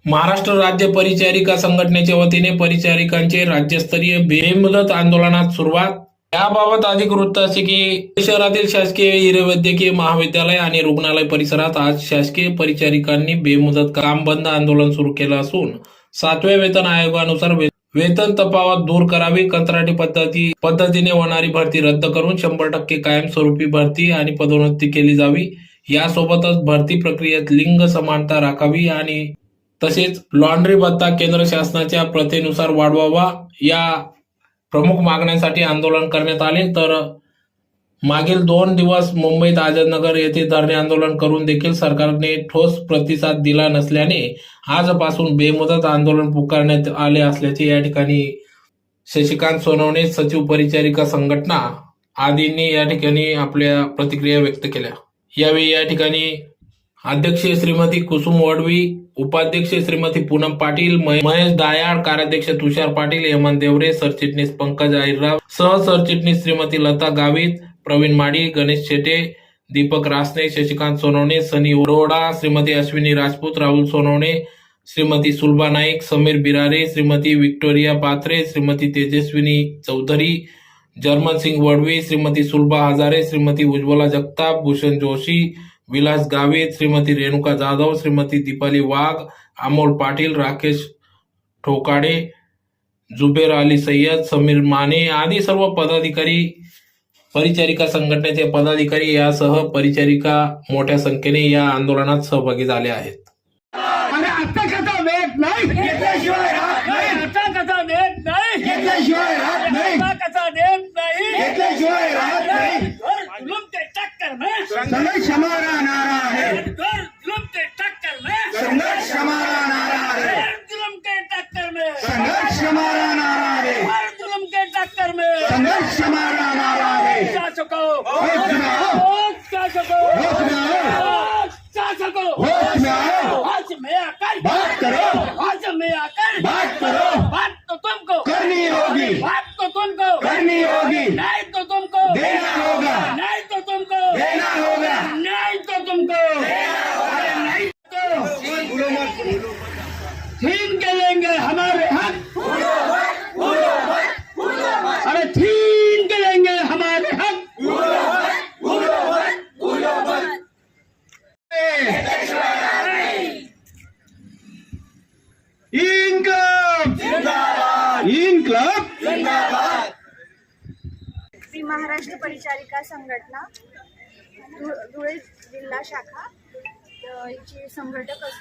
महाराष्ट्र राज्य परिचारिका संघटनेच्या वतीने परिचारिकांचे राज्यस्तरीय बेमुदत आंदोलनात सुरुवात। याबाबत अधिक वृत्त असे की शहरातील शासकीय हिरवैद्यकीय महाविद्यालय आणि रुग्णालय परिसरात आज शासकीय परिचारिकांनी बेमुदत काम बंद आंदोलन सुरू केलं असून 7व्या वेतन आयोगानुसार वेतन तफावत दूर करावी, कंत्राटी पद्धतीने होणारी भरती रद्द करून 100% कायमस्वरूपी भरती आणि पदोन्नती केली जावी। यासोबतच भरती प्रक्रियेत लिंग समानता राखावी आणि तसेच लॉन्ड्री भत्ता केंद्र शासनाच्या प्रथेनुसार वाढवावा, या प्रमुख मागण्यांसाठी आंदोलन करण्यात आले। तर मागील 2 दिवस मुंबईत आझादनगर येथे धरणे आंदोलन करून देखील सरकारने ठोस प्रतिसाद दिला नसल्याने आजपासून बेमुदत आंदोलन पुकारण्यात आले असल्याचे या ठिकाणी शशिकांत सोनवणे, सचिव परिचारिका संघटना आदींनी या ठिकाणी आपल्या प्रतिक्रिया व्यक्त केल्या। यावेळी या ठिकाणी अध्यक्ष श्रीमती कुसुम वडवी, उपाध्यक्ष श्रीमती पूनम पाटील, महेश दायाळ, कार्याध्यक्ष तुषार पाटील, हेमंत देवरे, सरचिटणीस पंकज आहिरराव, सहसरचिटणीस श्रीमती लता गावित, प्रवीण माडी, गणेश शेटे, दीपक रासने, शशिकांत सोनवणे, सनी ओरोडा, श्रीमती अश्विनी राजपूत, राहुल सोनवणे, श्रीमती सुलभा नाईक, समीर बिरारे, श्रीमती विक्टोरिया पात्रे, श्रीमती तेजस्विनी चौधरी, जर्मन सिंग वडवी, श्रीमती सुलभा हजारे, श्रीमती उज्ज्वला जगताप, भूषण जोशी, विलास गावित, श्रीमती रेणुका जाधव, श्रीमती दीपाली वाघ, अमोल पाटील, राकेश ठोकाडे, जुबेर अली सय्यद, समीर माने आदी सर्व पदाधिकारी, परिचारिका संघटनेचे पदाधिकारी यासह परिचारिका मोठ्या संख्येने या आंदोलनात सहभागी झाले आहेत। संघर्ष हमारा नारा है, जुल्म के टक्कर में संघर्ष हमारा नारा है, जुल्म के टक्कर में संघर्ष हमारा नारा है, जुल्म के टक्कर में संघर्ष हमारा नारा है। शासको शासको शासको आज में आकर बात करो, आज में आकर बात करो, बात तो तुमको करनी होगी, बात तो तुमको करनी होगी, नहीं तो तुमको देना होगा, नहीं तो तुमको देना होगा, नहीं तो तुमको देना होगा, नहीं तो छीन के लेंगे हमारे हक, अरे छीन के लेंगे हमारे हक। इनकलाब जिंदाबाद, इनकलाब जिंदाबाद। श्री महाराष्ट्र परिचारिका संघटना धुळे जिल्हा शाखा ची संघटक